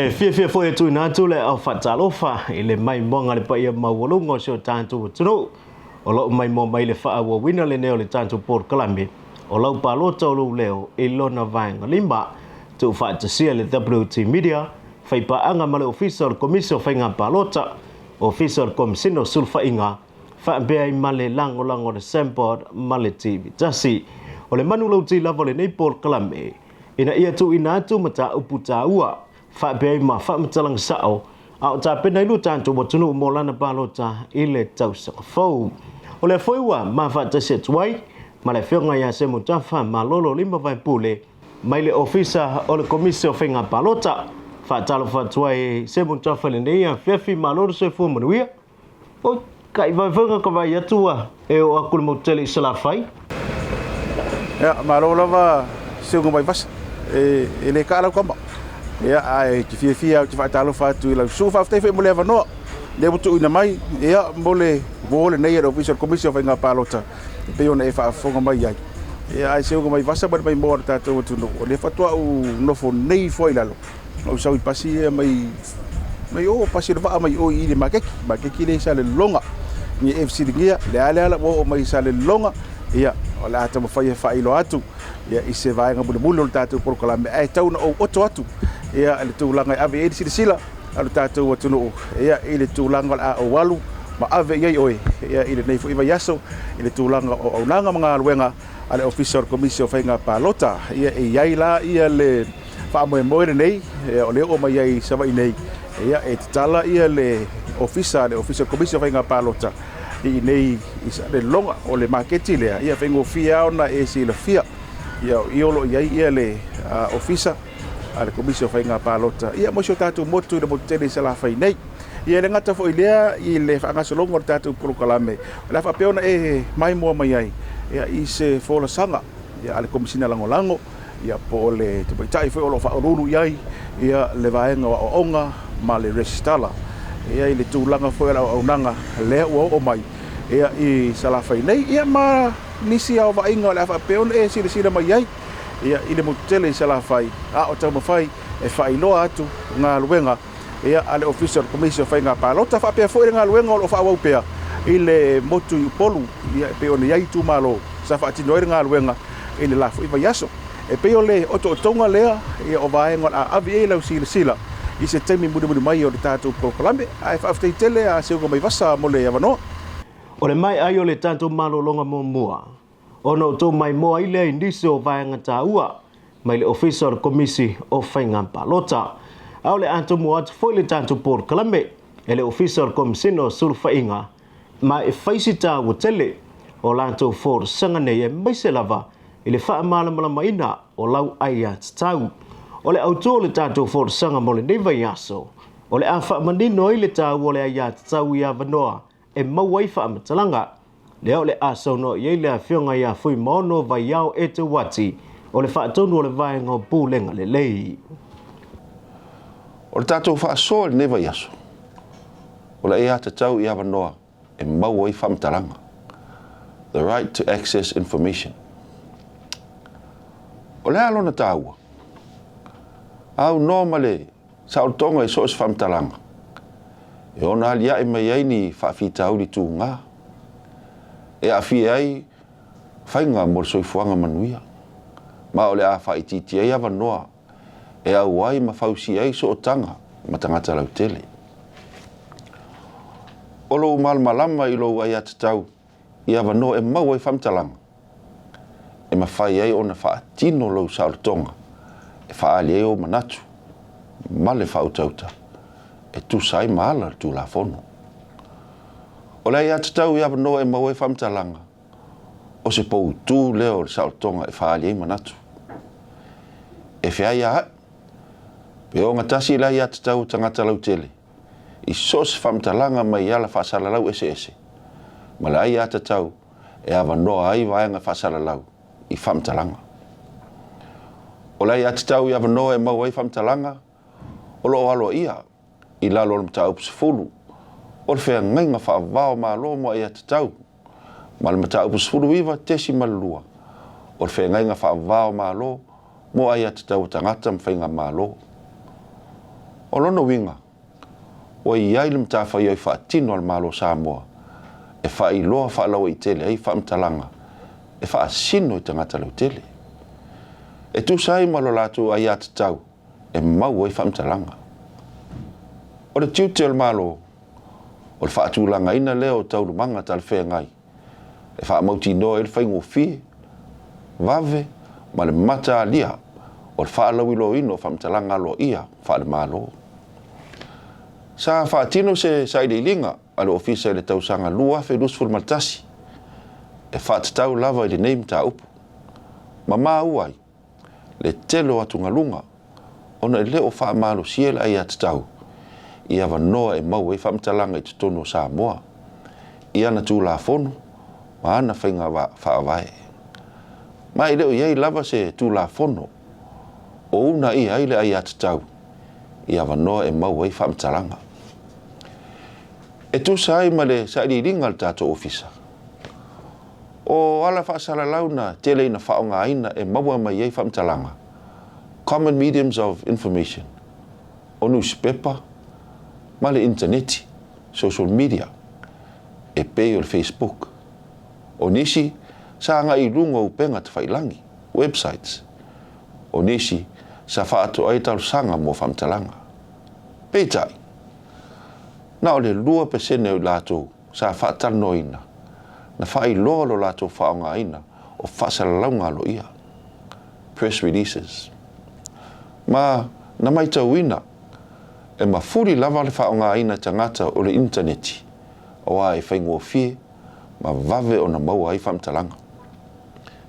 fia foi tu na tu le au fatalofa ile mai monga le pai mawolungo so tantu tunu o lo mai mo mai le fa wa winner le neo le tantu por kalambi o Lau Palota o lo leo ilona vanga limba tu fa te sia le WT media fai pa anga male official commission fai nga Palota official commission sulfa inga fa be ai male lango de semport male TV tasi o le manu lo ti lava le nei por kalambi ina ia tu ina tu mata uputa ua fa be ma fa mtalang sao au ta pena lu tantu mo tunu mo lana Palota ile tau sa fo o le foi wa ma fa te se tuai ma le fionga ya se mutafa ma lolo limba vai pule mai le ofisa o le komisio fenga Palota fa talo fa tuai se mutafa le nei fefi ma lolo se fo manuia o kai vai fenga ka vai atua e o akul mo tele Savaii ya ma lolo va se ngo vai vas e le kala koma ya ai ki fia ki fa talo fa tu la su fa te fe mo le va no le butu ina mai ya mole nei e official commission fenga Palota pe ona e fa fonga mai ai ya ai se ngo mai vasa ba mai mo ta tu no le fa to no fo nei foi lalo o sa i pasi mai o pasi va mai o i le makeki le sa le longa ni FC dingia le ala o mai sa le longa ya ola ta mo fa ilo atu ya i se vai nga bulu tatu por kolame ai tau no o to atu ya le tulanga ave e sila alu tatu watu no ya ile tulanga a o walu ma ave ye oi ya ile nei fo iva yaso ile tulanga o nanga mga luenga ale official commission fainga Palota ya e yaila ia le fa mo nei o le o mai ai Savaii nei ya e tala ia le official commission fainga Palota i nei isa le longa o le marketi le ia fengo fia ona e sila fia ia iolo ia le official ale komisio fainga Palota ia mo tatu motu de motele Savaii nei ia le ngata fo ilea i le fanga solongo tatu prokalame la fa peona e mai mo mai ai ia i se fola sanga ia ale komisina lango ia po le te tai fo lo fa ruru ia le vaenga o onga ma le restala ia i le tulanga fo la onanga le o mai ia i Savaii nei ia ma nisi au vainga la fa peona e sila mai ai ia ile motele Savaii o tau mafai e fai loa atu ngā luenga ia ale official commission fainga Palota fa pe foi ngā luenga o fa wau pea ile motu i polu ia pe ona iai tu malo sa fa tino ngā luenga ile la foi yaso e pe ole o tonga lea ia o vaenga a avi lau sila i se temi mudu mai o le tatu proklame ai fa ftai tele a se mai vasa mo le avano o le mai ai o le tatu malo longa mo mua ono to mai mo ai le indiso vaenga taua mai le official committee o fainga Palota au le anto mo at foi le tanto por kalambe ele official commission sulfainga ma e faisita o tele o lanto for sanga ne mai se lava ele fa mala maina o lau aia tau o le auto le tanto for sanga mo le neva yaso o le afa mandino ile tau o le aia tau ia vanoa e mawai fa matalanga le o le aso no ye le afionga ya foi mono vai yao e te wati o le whaatonu o le vaenga o pūlenga le lei. O le tātou whaasoa le newa yaso. O le ea te tau i awa noa e mau i whamtaranga. The right to access information. O le alona tāua. Au noa le sautonga i soos whamtaranga. E ona alia e mai ai ni whaafitau li tū ngā. E awhi ai whainga mor soifuanga manuia. Ma ole a whaititi ai awa noa e au ai ma whausi ai so o tanga ma tangata lau tele. O lo malmalama i lo ai atatau i awa noa e mau ai whamtalanga. E ma whai ai o na whaatino lau sauratonga e whaali ai o manatu ma le whautauta e tu sai maala tu la fono. O le ai atatau i awa noa e mau ai whamtalanga o se pou tu leo le sauratonga e whaali ai manatu. E whia ia pe o ngatasi la ia tatau tangata lau tele i sos whamtalanga mai ala whasalalau ese ma la ia tatau e awa noa ai vaenga whasalalau i whamtalanga o la ia tatau i awa noa e mau ai whamtalanga o lo alo ia i lalo le mta upu sefulu o le whea ngainga whaavao ma lo mo ia tatau ma le mta upu sefulu iwa tesi malua o le whea ngainga whaavao ma lo mo ai atu tau tangata mwhainga malo. O lono winga, o iai le mtawhai ai whaatino al malo Samoa, e whailoa whaalau i tele ai whaamtalanga, e whaasino i tangata lau tele. E tu sai malo latu ai atu tau, e mau ai whaamtalanga. O le tiute al malo, o le whaatulanga ina leo tau lumanga tal whea ngai, e whaamauti noa e le whaingo fie, vave, ma le mata alia, o le whaalau ilo ino whaamtalanga lo ia, whaale malo. Sa whaatino se saideilinga, alo ofisa le tausanga lua fe lusful maltasi, e whaatatau lava i le neim ta upu. Ma maa uai, le telo atu ngalunga, ona e leo wha malo siela ai atatau, ia wanoa e mau e whamtalanga i tutono Samoa, ia na tū la fono, ma ana whainga whaavae. Ma i leo iei lava se tū la fono, o una i aile ai atatau, ia wanoa e mau e whamtalanga. E tu sai ma le sa i ringa le tato ofisa. O ala whaasala launa tele ina whaonga aina e maua mai ei whamtalanga. Common mediums of information. O newspaper, ma le interneti, social media, e pei o le Facebook. O nisi, sa anga i runga upenga te whailangi, websites. O nisi, sa whaato ai tau sanga mo whamtalanga. Peitai. Na o le 2% o lato sa whaatano ina. Na whai lolo lato whaonga ina o whaasalaunga lo ia. Press releases. Ma na mai tau ina e mafuri lava le whaonga ina tangata o le interneti o a e whaingo fie ma vave o na maua ai whamtalanga.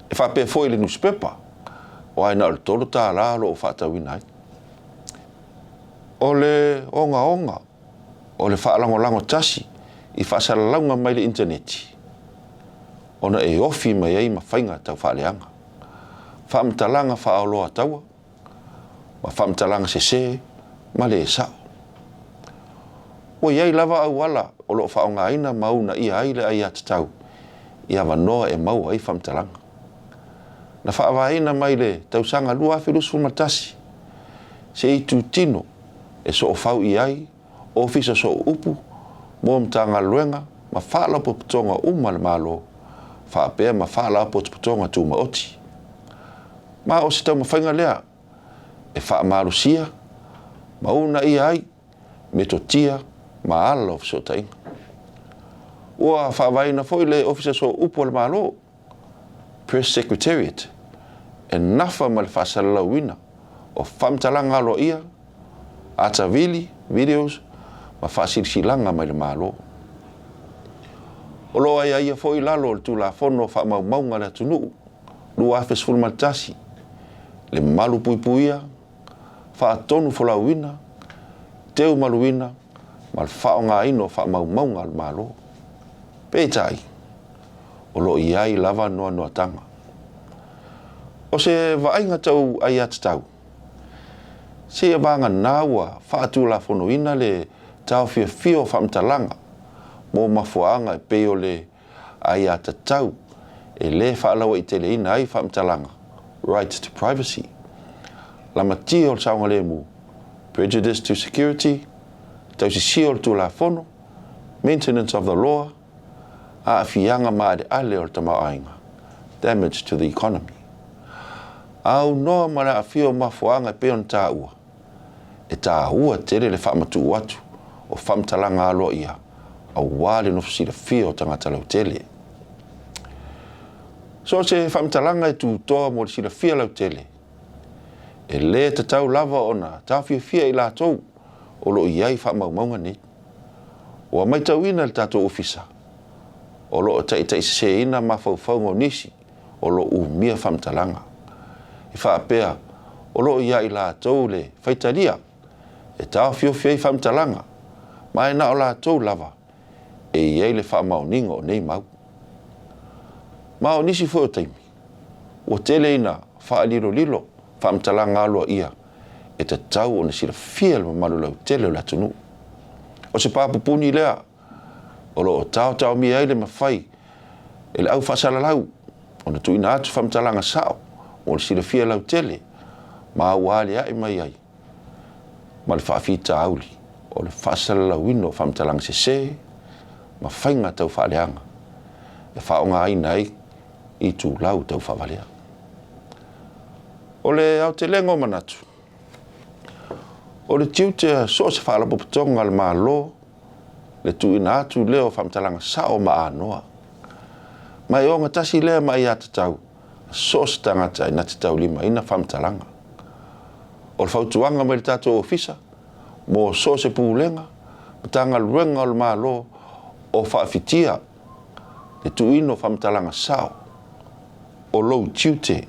E whapea foi le newspaper o a ina o le tolo tā lalo o whaatau ina ai. O le onga o le whaalango tasi i whaasalaunga mai le interneti. Ona e ofi mai ei ma whainga tau whaaleanga. Whaamtalanga whaoloa taua, ma whaamtalanga se ma le sao. O iei lava au ala o lo whaonga aina mauna ia aile ai atatau, ia wanoa e mau ai whaamtalanga. Na whaawaina mai le tausanga lua whirusu matasi, se i tu tino e so o whau i ai, ofisa so upu, mo mtanga luenga, ma whaala po putonga umale malo, whaapea ma whaala po putonga tu maoti. Ma o si tau mawhainga lea, e wha marusia, ma una ia ai, me to tia, ma ala of so tainga. Ua whawaina foi le ofisa so upu ale malo, Press Secretariat, e nafa ma le whasalalauina, o whamtalanga lo ia, atavili, videos, ma whasilsilanga mai le malo. O lo ai ai foi lalo le tu la fono wha maunga le tunu, lua afes fulmaltasi, le malu puipuia, wha atonu folauina, teu maluina, ma le whaonga ino wha maunga le malo. Peitai, o lo iai lava noa tanga. O se vainga tau ai atatau, se vanga naua whaatu la fono ina le tau fio whamtalanga, mo mafuanga e peo le ai atatau, e le whaalawa i tele ina ai whamtalanga, right to privacy. Lama tio saunga le mu, prejudice to security, tau si siol tu la fono, maintenance of the law, a fianga maa de ale o tama ainga, damage to the economy. Au noa mana a fio mafuanga e peo nta ua, e tā ua tere le whamatu watu o whamtalanga alo ia, a wale no fusira fio tangata lau tele. So se whamtalanga e tū toa mo le sira fia lau tele, e le te tau lava ona, tā fia i la tau, o lo iai whamaumaunga ni. O mai tau ina le tātou ofisa, o lo o tai se ina mawhauwhaunga nisi, o lo mia whamtalanga. I whaapea, o lo iai la tau le whaitaria, e tau fio i whamtalanga, mai na o la tau lava, e iei le whamauninga o nei mau. Mao nisi fo taimi, o tele ina whaalilo, whamtalanga aloa ia, e te tau o na sira fiel ma malulau tele o la tunu. O se pāpupuni lea, o lo o tau mi aile ma whai, e le au whasalalau, o na tuina atu whamtalanga sao, o le sira fiel au tele, ma wale ai mai ai. ma le whaafita auli o le whaasala wino o whamtalang se ma whainga tau whaaleanga e whaonga ai nei i tū lau tau whawalea. O le au te lengo manatu. O le tiutea so se whaalapo patonga le maa lo le tu ina atu leo whamtalanga sao maa noa. Mai o ngatasi lea mai ata tau so se tangata ina te tau lima ina whamtalanga. O le whautuanga mai le tato ofisa mo so se pūlenga matanga luenga o le maa lo o whaafitia le tu ino whamtalanga sao o lou tiute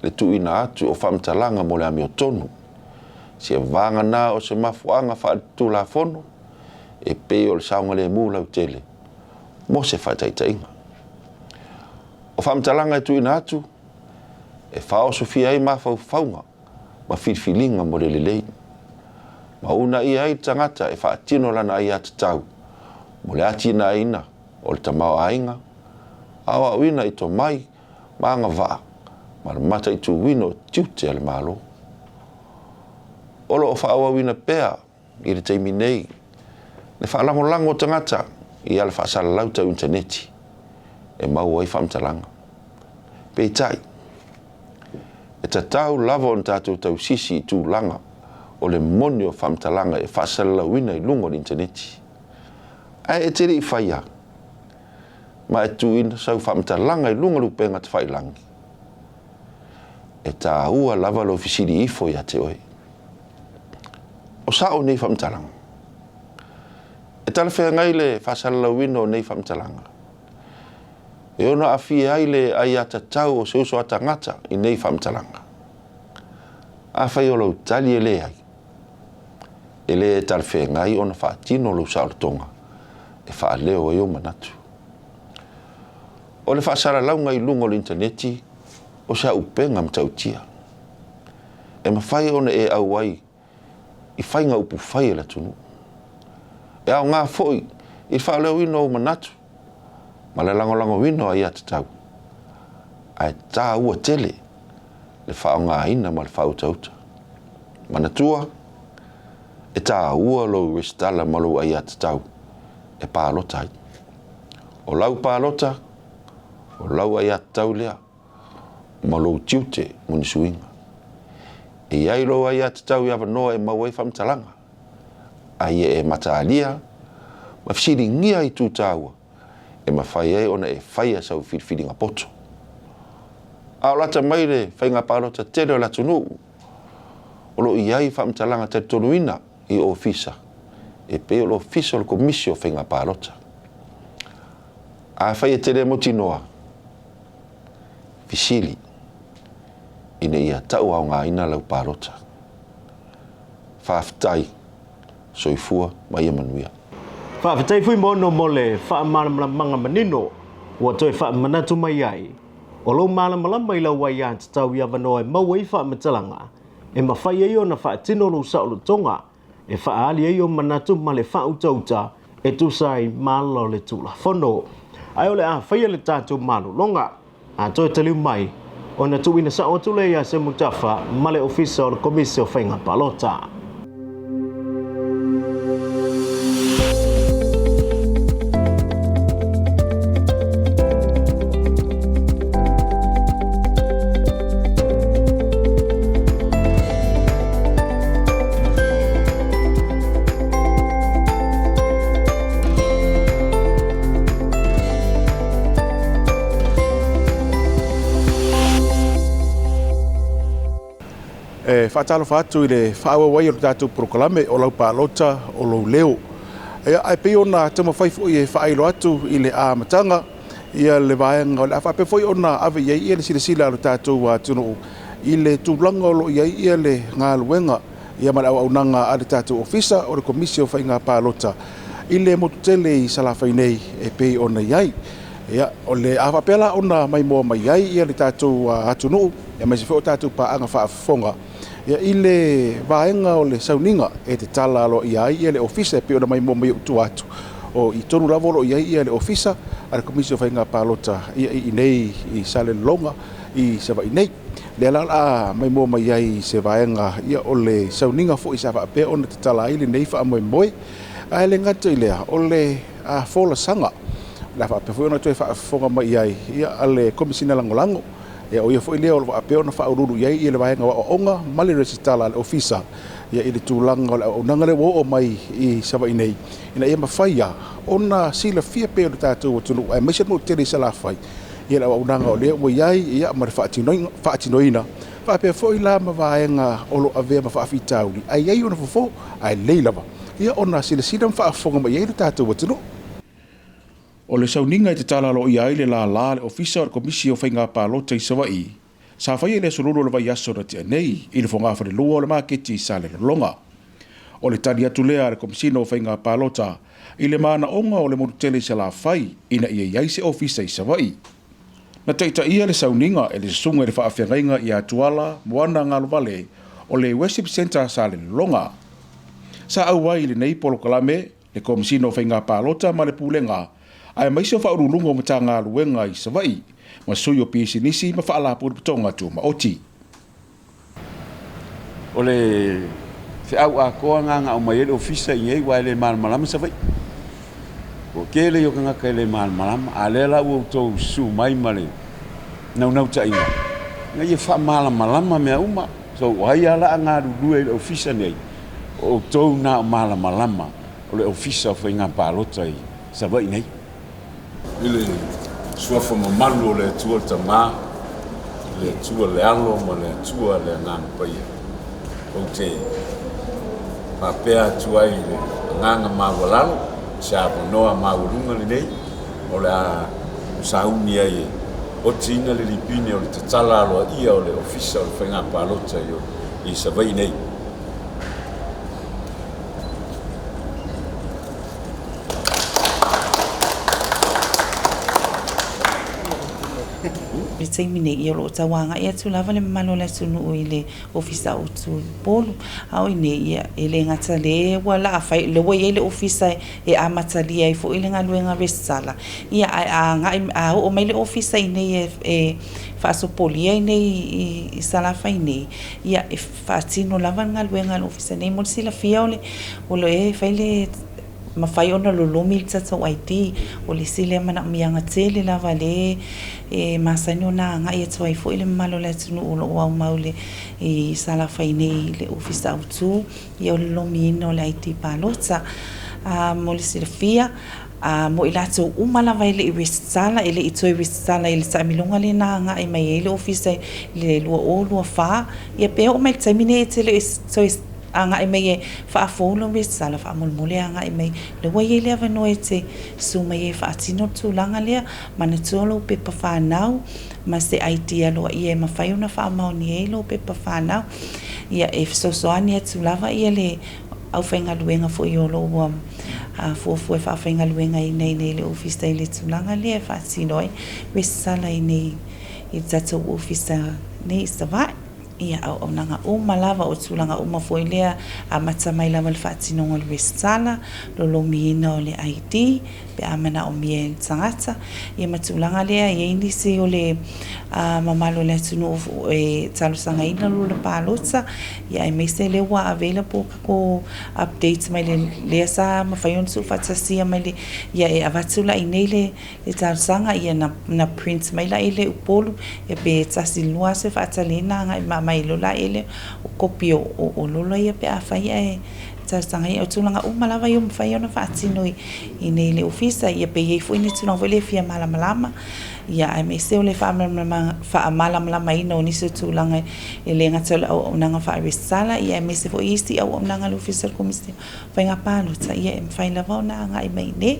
le tu ina atu o whamtalanga mo le ami o tonu. Se vanga na o se mafuanga whaatu la fono e pe o le saunga le mūla u tele mo se whaitaitainga. O whamtalanga e tu ina atu e whao sofia ai mawhau whaunga ma whirwhilinga mo le lelei. Ma una i ai tangata e whaatino lana ai atu tau mo le atina aina o le tamao ainga awa uina i to mai maanga vaa ma le mata i tu wino tiute ale malo. Olo o whaawa wina pea i le teimi nei le whaalangolango tangata i ale whaasala lauta o interneti e mau ai whamtalanga. Peitai e tatau lava on tātou tau sisi i tū langa o le moni o whamtalanga e whaasala wina i lungo o interneti. Ai e tere i whaia ma e tu ina sau whamtalanga i lunga lupenga te whailangi. E tā ua lava lo fisiri ifo ia te oi. O sao nei whamtalanga. E tala whea ngai le whasala wino nei whamtalanga. E ona a fie ai le ai ata tau o se uso ata ngata i nei whamtalanga. A whai o lau tali e le ai. E le e tala whea ngai ona whaatino lau saoratonga. E wha leo e o manatu. O le whaasara launga i lungo le interneti o sa upenga mtautia. E mawhai ona e au ai i whainga upu whai e la tunu. E au ngā foi i wha leo ino o manatu. Ma le lango wino ai atatau. Ai tā ua tele le wha o ngā ina ma le wha utauta. Manatua e tā ua lo restala ma lo ai atatau. E Palota ai. O Lau Palota, o lau ai atatau lea, ma lo tiute muni suinga. E ai lo ai atatau i awa noa e mau ai whamtalanga. Ai e mataalia, ma fisiri ngia i tūtāua, e ma whai ai ona e whaia sau whirwhiringa poto. Ao lata mai le whainga Palota tere o la tunu, o lo i ai whamtalanga te tonuina i ofisa. E pe o lo ofisa o lo komisio whainga Palota. A whai e tere motinoa, fisili, ina ia tau au ngā ina Lau Palota. Whaafitai, soifua, mai manuia. Whaafitai fui mono mole, whaamalamanga manino, ua toi whaamanatu mai ai. O lo malamalama i lau wai an te tau i awanoa e mau i whaamatalanga, e mawhai ei o na whaatino lo saolo tonga, e whaali ei o manatu ma le whautauta, e tusai malo le tula fono. Ai ole a whaia le tātou malu longa, a toi taliu mai, o na tuina sa o tule ia se mutafa ma le ofisa o le komisi o whainga Palota. Whaatalo whaatu i le whaawa wai o tātou proklame o Lau Palota o lau leo. Ai pe ona tama whaifo i e whaailo atu i le āmatanga ia le vaenga o le awha. Pe foi ona ave iai ia le sila o tātou tuno i le tūlanga o lo iai ia le ngā luenga ia mara au aunanga a le tātou ofisa o le komisio whainga Palota. I le motutele i salawhai nei e pe ona iai. Ia, o le awha pela ona mai moa mai iai ia le tātou atunu ia mai se whao tātou paanga whaafonga. Ia i le vaenga o le sauninga e te tala alo i ai le ofisa e pe ona mai mo mai utu atu. O i tonu lavo lo i ai le ofisa a le komisio whainga Palota i nei i Salelologa i Savaii nei. le la mai mo mai ai se vaenga ia ole sauninga fo isa fa pe ona te tala ile nei fa moi ai le ngata ile ole fola sanga la fa pe fo ona te fa fonga mai ai ia ale komisina langolango e o ia fo ile o fa pe ona fa ururu ia ile vaenga o onga mali resitala le ofisa ia ile tulanga o nanga le wo o mai I Savaii nei ina ia mafaya ona sila fia pe o tatu tunu ai mai se mo tele sala fai ia la unanga o le o iai ia ma faatinoina fa pe foi la ma vaenga o lo ave ma fa fitauli ai ai ona fo ai leilava ia ona sila fa fonga ma ia tatu watu o le sauninga I te tala lo iai le la le ofisa o komisi o Lau Palota I Savaii Savaii le sololo le vai aso na te nei I le fonga fa le lua o le maketi I Salelologa o le tani atu lea le komisina o Lau Palota I le mana onga o le motutele sala fai ina ia iai se ofisa I Savaii na teita ia le sauninga e le sunga le whaafengainga I atuala moana ngalo vale o le Worship Center Salelologa sa auai le nei polo kalame le komisina o Lau Palota ma le pulenga ai mai se whaurulunga o matanga luenga I Savaii ma sui o pisi nisi ma whaalapu le putonga tu ma oti o le au a koa nganga o mai le ofisa I ei wa le malama Savaii o kele yo kanga kele malama a le la o to su mai male nau tainga ngai e fa malama me uma so wai ala nga du le ofisa nei o to na malama o le ofisa o Lau Palota I Savaii nei ile sua fa malu le tua tanga le tua le alo ma le tua le ngang pai o te pa pea tua I le ngang ma walalo sa no ma ulunga le nei o la sauni ai o tina le lipine o le tatala lo ia o le ofisa o Lau Palota I Savaii nei le taimine I o lo tawanga ia tu lava le malo le sunu o ile ofisa o tu polo au ine ia ele ngata le wala fai le wa ile ofisa e amatali ai fo ile ngaluenga resala ia a o mai le ofisa ine e fa so polia ine I sala fai nei ia e fa tino lava ngaluenga le ofisa nei mo sila fia o le e fai le ma fai ona lolomi tsa waiti o le sile mana mianga tele la vale e masani ona nga e tsoi fo ile malo le tsunu o lo wa maule e sala fai nei le ofisa autu e o lomi no le IT Palota mo le sile fia mo ilato umala vai le wisala ele itoi wisala ele sa milonga le na nga e mai ele ofisa le lua fa e pe o mai termine tele so anga e mai fa folo me sala fa mulmule anga e mai le wa ye le no ete su mai fa tino tu langa le mana tolo pe pa fa now ma se IT alo ie ma fa una fa ma ni elo pe pa fa now ia e so ani tu lava ie le au fenga luenga fo yo lo fo fa fenga luenga I nei le office le tu langa le fa sinoi we sala I nei I tatu office nei Savaii ia au nanga o malava o tulanga o mafoilea a matamai lava le whaatinonga le westala lo lomiina o le ID pe amana o mie tangata ia matulanga lea ia indisi o le mamalo le tunu e talusanga ina lo le Palota ia e meise le wa available ko updates mai le sa mawhaion su whatasia mai le ia e avatula I nei le talusanga ia na print mai la ele upolu e pe tasi lua se whatalena nga mai lola ele o kopi o lola ia pe afai e tanga ia o tulanga o malava ia mawhai ona whaatino I nei le ofisa ia pe iei fo ini tulanga vele fia malamalama ia ai me se o le whaamalamalama ina o niso tulanga e le ngata o nanga whaarestala ia me se fo isi au o nanga le ofisa komisi Lau Palota ia e mwhai lava o nanga I mai ne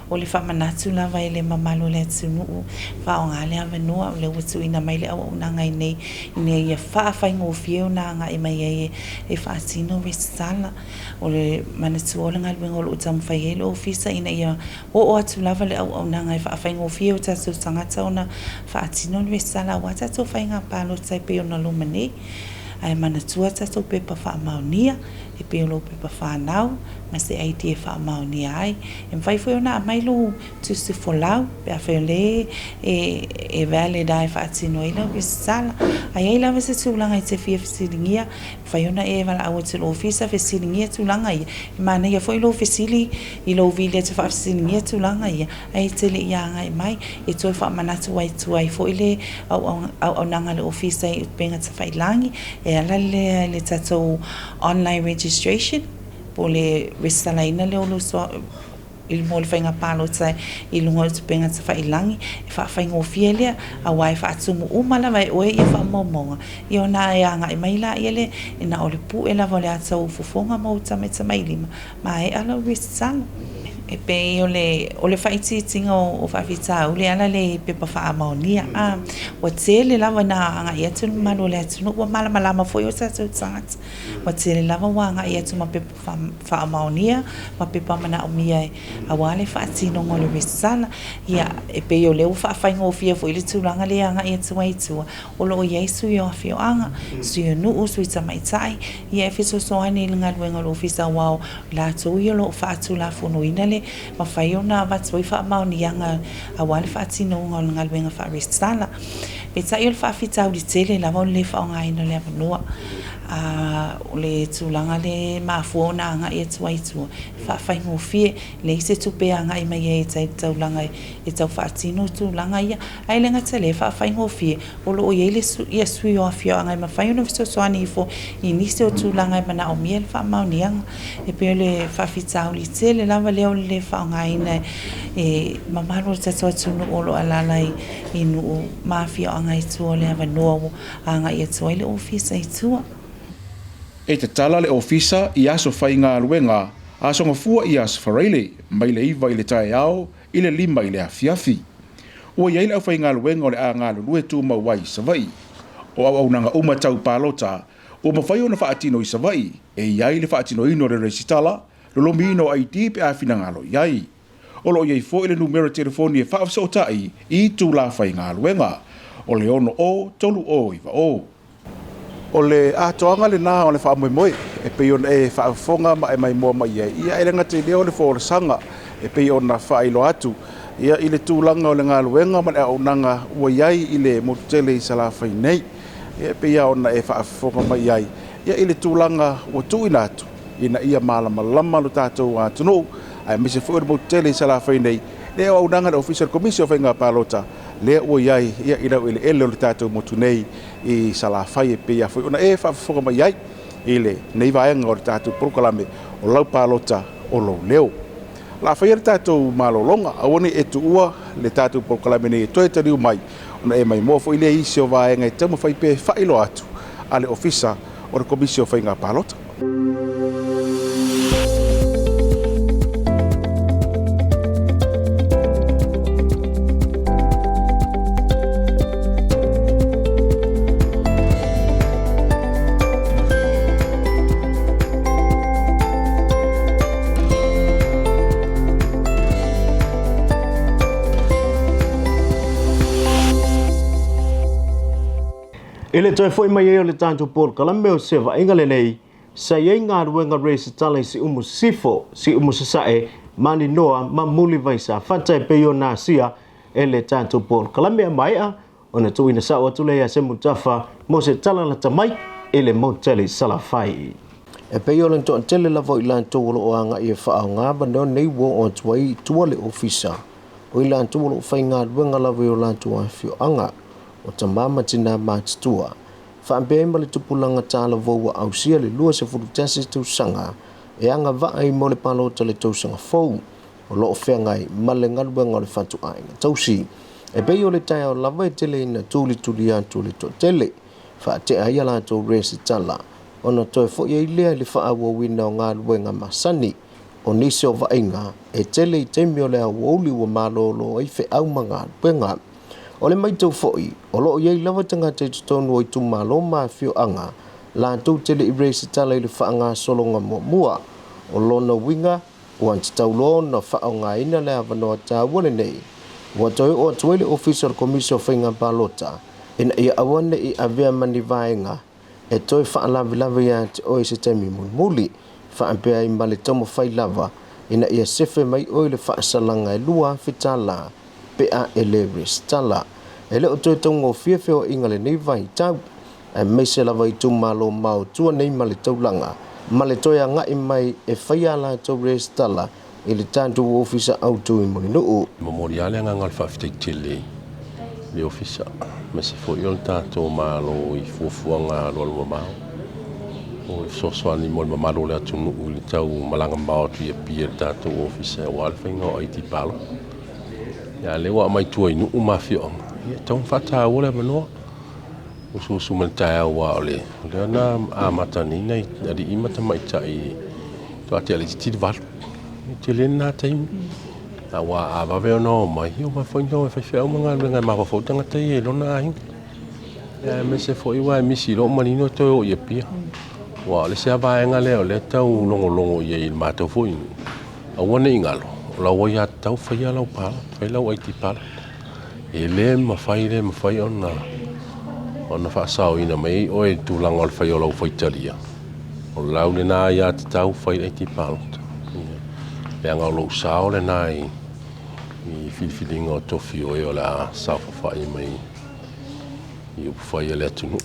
o le whamanatu lava le mamalo le tunu whaonga le avanua o le watu ina mai le au nanga I nei ia whaafai ngofio nanga I mai e whaatino resala o le manatu o le ngalwenga o le utamwhai le ofisa ina ia o atu lava le au nanga e whaafai ngofio tatu tangata ona whaatino resala o atatu whai ngā Palota pe ona loma nei ai manatua tatu pe pa whaamaunia e pe lo pe pa whanau ma se idea whaamaoni ai e mwhai fo na mai lo tu se folau pe a whele e vale dai whaatino ila pe sala ai ai lava se tūlanga i te fia fesilingia whai ona e wala awa te lo ofisa fesilingia tūlanga ia i mana ia fo i lo fesili i lo vile te whaafesilingia tūlanga ia ai te le ia ngai mai e toi whaamanatu ai tuai fo i le au nanga le ofisa i penga te whailangi e ala le tatou online registration po le resalaina le olu so il mo le whainga Palota i lunga te penga te whailangi e whaingo fielea a wai whaatumu umala vai oe i whaamomonga i o nā e anga i maila i ele i na ole pu e lava le atau fufonga mo tameta mailima ma e ala risala e pe o le whaititinga o whawhitau le ala le pepa whaamaonia wa tele lava na anga i atu malo le atu wa malama foi o tatou tangata wa tele lava wa anga i atu ma pepa whaamaonia ma pepa mana o mia a wale whaatino ngole resala ia e pe o le u whawhaingo o fia foi le tūlanga le anga i atu waitua o lo o Yesu i o awhio anga sui o nuu sui tamaitai ia e fiso soani ilanga luenga lo fisa wao la tau i o lo whaatu la funuina le ma fai ona whatoi whaamaonianga a wale whaatino ngole ngaluenga wharesala pe tai o whaafitau li tele la mo le whaongaina le avanua o le tūlanga le mafuona anga i atu waitua whaafhaingo fie le ise tupe anga i mai e tai taulanga e tau whaatino tūlanga ia ai le ngata le whaafhaingo fie o lo o yeile ia sui o awhio anga i ma whai ona viso soani i fo i nise o tūlanga i mana o mia le whaamaonianga e pe o le whaafitau li tele lava leo le whaongaina e mamaro tato atunu o lo alalai i nuu mafia anga i tua le avanua anga i atua i le ofisa i tua E te tala le ofisa i aso whainga luenga, aso ngafua i aso whareile, mai le iwa i le tae ao, i le lima i le afiafi. Ua iai le au whainga luenga o le a ngā lulue tū mauai Savaii. O au nanga umatau Palota, o mawhai o na whaatino i Savaii, e iai le whaatino ino le resitala, lolomi ino ai tipe a whina ngalo iai. O lo iai fo i le numero telefoni e whaafsa o tai i tū la whainga luenga, o le ono o, tolu o iwa o. O le atoanga le nā o le whaamoemoe, e pei ona e whaafonga ma e mai mua mai ia. Ia e lenga te leo le whaoresanga, e pei ona whailo atu. Ia i le tūlanga o le ngā luenga ma le aunanga ua iai i le motele i salawhai nei. Ia pei ona e whaafonga mai iai. Ia i le tūlanga ua tuina atu. Ina ia malama lama lo tātou atunu. Ai mise fu le motele i salawhai nei. Le aunanga le official commission whainga Palota. Le ua iai ia i lau i le ele o le tātou motu nei i Salafai e pia foi ona e whaafonga mai iai i le nei vaenga o le tātou proklame o Lau Palota o lo leo. La whai le tātou malolonga awane e tu ua le tātou proklame nei e toe tariu mai ona e mai mofo i le isi o vaenga e tamo whai pe whailo atu a le ofisa o le komisio whainga Palota. Ele toi foi mai o le tanto por Kalameo seva ingale nei sa yenga ruenga race tala Siumu-Safata mani noa mamuli vai Safata pe yo na sia ele tanto por Kalameo mai a ona tuina sa o tule ya se mutafa mo se tala la tamai ele moteli salafai e pe yo lento tele la vo ilan to lo anga e fa nga ba no nei wo on twai tuale ofisa o ilan to lo fainga ruenga la vo lan to afio anga o tamama tina matua fa be male tupulanga tala vo au sia le lua se futasi tu sanga e anga va ai mole Palota le tu sanga fo o lo fenga i malenga luenga le fatu ai tausi e be yo le tai o lava tele na tuli tuli to tele fa te ai ala to resi tala ona to fo ye le fa awo wina nga luenga masani o nisi o va inga e tele temio le awo li wa malolo ai fe au manga penga o le mai tau foi o lo ye lava tanga te tonu o tu malo ma fio anga la tu tele erase tala le fa anga solonga mua o lo no winga o ant tau lo no fa anga ina le avano ta wone nei o toi o toile official commission whainga Palota ina ia awane i avea mani vaenga e toi fa la vila ya o se temi muli whaapea I male tomo whai lava ina ia sefe mai o le whaasalanga e lua whitala pea e le restala. E le o toi tongo whiawhio inga le nei vai tau. E meise lava I tumalo mau tua nei male taulanga. Male toia ngai mai e whaiala tau restala I le tātu ofisa autu I moni nuu. Memoriale anga ngal whaafitetele le ofisa. Me se fo iol tātou malo I fuafuanga lua mau. O le sosoani mo le mamalo le atu nuu le tau malanga mau tu ia pia le tātou ofisa o alwhainga o Aiti Palo. Ia lewa mai tua I nuu mawhionga. Ia tau whata o le manoa. Usu mentai awa ole. Lea na amatani nei ari imata mai tai. To ate ale titi valu. Te lena taimi. Awa avave no mai o ma foi no fa fa uma nga ma fa tanga tai e lona ai. Me se foi wa misi lo manino to ye pia. Wa le se ava nga le ole tau longo ye il mata foi. Awa nei ngalo. La wa ya tau fa ya Lau Palota, fa la wa Aiti Palo. E le ma fai ona fa sao ina mai o e tu langol fa yo lau faitalia. O lau le na ya tau fa Aiti Palota. Le anga lo sao le nai I filfilingo tofi o la sao fa mai I fa le tunu.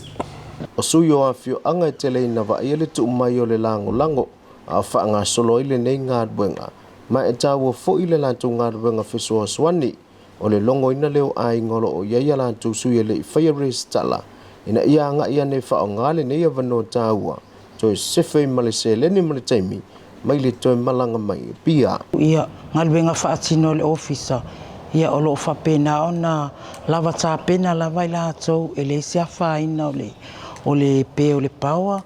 O suyo a fio anga tele na va ile tu mai o le lango a fa nga solo ile nei nga buenga. Ma e tau fo ile la tu nga buenga fiso swani o le longo ina leo ai ngolo o ia la tu su ile fire stala. Ina ia nga ia ne fa ngale ne ia vano taua. To sefe malese le ni male taimi mai le to malanga mai pia. Ia ngalbenga fa atino le officer. Ia o lo fa pena ona lava ta pena lava ila to ele sia fa ina o le pe o le pawa.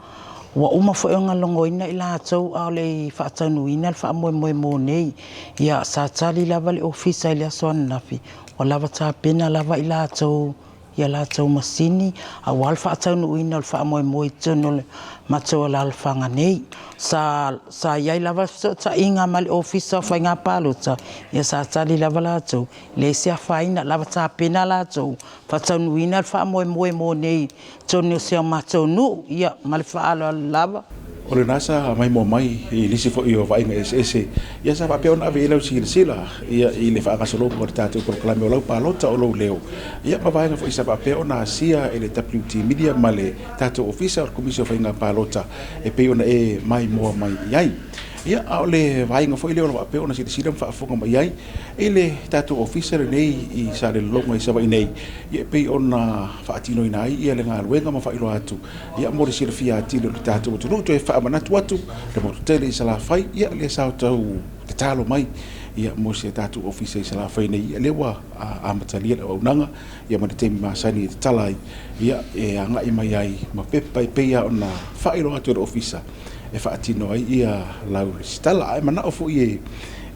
Wa uma fo nga longo ina ila to a le fa tanu ina fa mo nei. Ia sa tali lava le officer ile son nafi. O lava ta pena lava ila to ia la tau masini a wal fa tau no ina fa mo tonu ma tau la fa nei sa ia lava sa inga mal officer fa nga Palota ia sa tali lava la tau le sia fa ina lava ta pena la tau fa tau no ina fa mo nei tonu sia ma tonu ia mal fa lava o le nasa mai mo mai I lisi fo I o vainga ese ia sa papel na ve lau sila ia I le fa solo ko tatu ko klame o Lau Palota o lo leo ia pa vainga fo isa papel na sia ele WT media male tatu officer komisio vainga Palota e pe ona e mai mo mai yai ia ole vainga fo ile o papel na sila fa fonga mai yai ele tatu officer nei I Salelologa I Savaii nei ia pe ona fa atino ina ia le ngaluenga ma fa ilo atu ia mo le sila fia atino tatu tu to e fa manatu atu le mo tele I sala fai ia le sao tau te talo mai ia mo se tatu officer I sala fai nei le wa a matalia le unanga ia ma te masani te talai ia e anga I mai ai ma pepa pe ia ona fa ilo atu le officer e fa atino ai ia lau stala ai mana ofo ie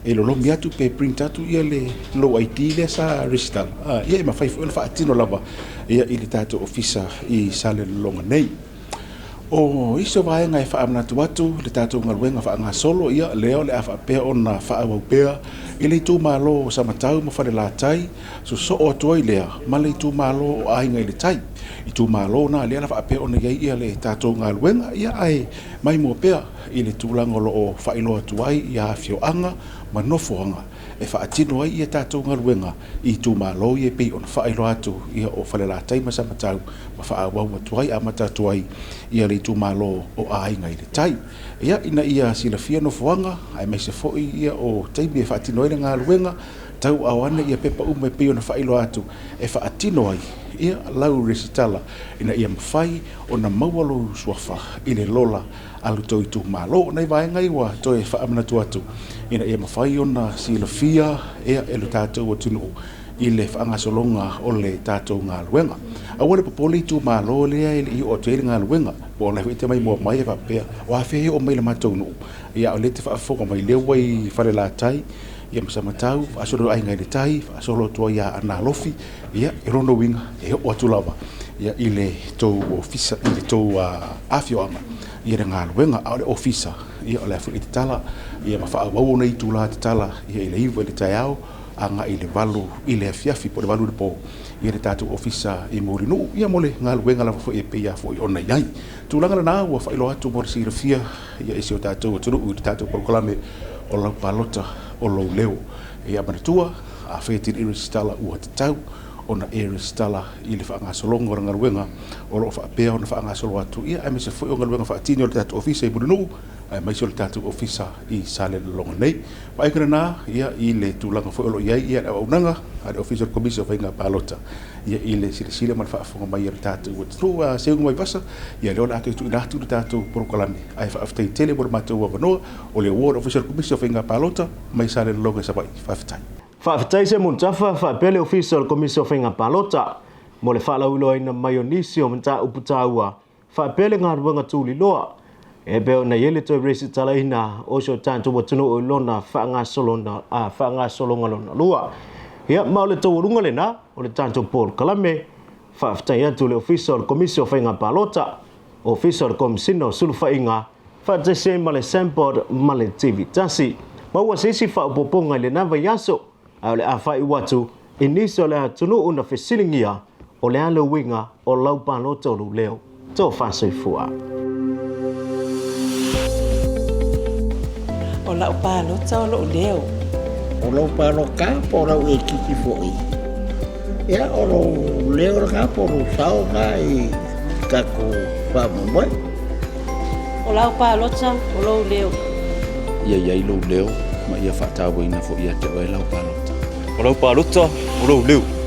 e lo longi atu pe print atu ia le lo ID le sa ristal ia ma fai fa atino lava ia I le tatu officer I Salelologa nei o iso vaenga e fa amnatu atu le tatu ngaluenga fa nga solo ia leo le afa pe ona fa au pe ile tu malo sa matau mo fa le latai so o toi le ma le tu malo ai ngai le tai I tu malo na le fa pe ona ia le tatu ngaluenga ia ai mai mo pe ile tu langolo o fa ilo tu ai ia fio anga ma no foanga e fa atino ai ia tatu ngaluenga I tu malo ia pe ona fa ilo atu ia o fa le latai ma sa matau ma fa au tu ai amata tu ai ia le tu malo o ai ngai le tai ia ina ia sila fia no foanga ai mai se foi ia o taimi e fa atino ai nga luenga tau awana ia pepa ume pe ona fa ilo atu e fa atino ai ia lau resitala ina ia mafai ona maualo suafa ile lola alu to tu malo nei vai ngai wa to e fa amna tu atu ina ia mafai ona sila fia ia elu tatu o tunu ile fa anga solonga o le tatu nga luenga a wale popoli tu malo le I o te nga luenga po na te mai mo mai fa pe wa fe o mai le matonu ia o le te fa fo mai le wai fa le latai ia masama tau fa solo ai ngai le tai fa solo to ia ana lofi ia I rono winga e o tu lava ia ile to officer ile to afio ama ia nga luenga o le officer ia o le fu tala ia ma fa wa nei tu la tala ia ile ivo le tai au anga i le valu i le afiafi po le valu le po ia le tātou ofisa i Morinu ia mole ngā luenga lava fo e peia fo i ona iai tūlanga lana ua whailo atu mo le sirafia ia isi o tātou tunu ui tātou proklame o Lau Palota o Lau Leo ia manatua a whetiri i resitala ua te tau ona e resitala i le whaangasolonga o ngā luenga o lo whaapea o na whaangasolo atu ia ai mese fo i o ngā luenga whaatini o le tātou ofisa i Morinu ai mai so le tātou ofisa i Salelologa nei pai kana na ia i le tūlanga fo olo iai ia au nanga a le official commission of Lau Palota ia i le sile mal whaafonga mai le tātou o tru a Siumu-Safata ia le ona atu tu inatu le tātou proklame ai whaaftai tele mo le mātou wa wanoa o le award official commission of Lau Palota mai Salelologa Savaii whaaftai Whaafetai se muntafa whaapele official commission of Lau Palota mo le whaalauloa ina mai o nisi o mta uputaua whaapele ngā ruanga tūli loa e beo na yele to resi tala ina o so tanto watunu o lona whaanga solonga lona lua ia maule to urunga le na o le tanto Paul Kalame whaafetai atu le official commission of Lau Palota official commissioner sulufa inga whaafetai se male Sempod male TV tasi maua sisi whaapoponga le nawa yaso au le awhai watu iniso le tunu una fesilingia o le alo winga o Lau Palota o leo to whasoifua o Lau Palota o Lau Leo. O Lau Palota po lau e kiki fo'i. Ia o Lau Leo ka po lau sao ka i kako whamamoi. O Lau Palota o Lau Leo. Ia iai Lau Leo ma ia whaatawa ina fo'i a te oe Lau Palota. O Lau Palota o Lau Leo.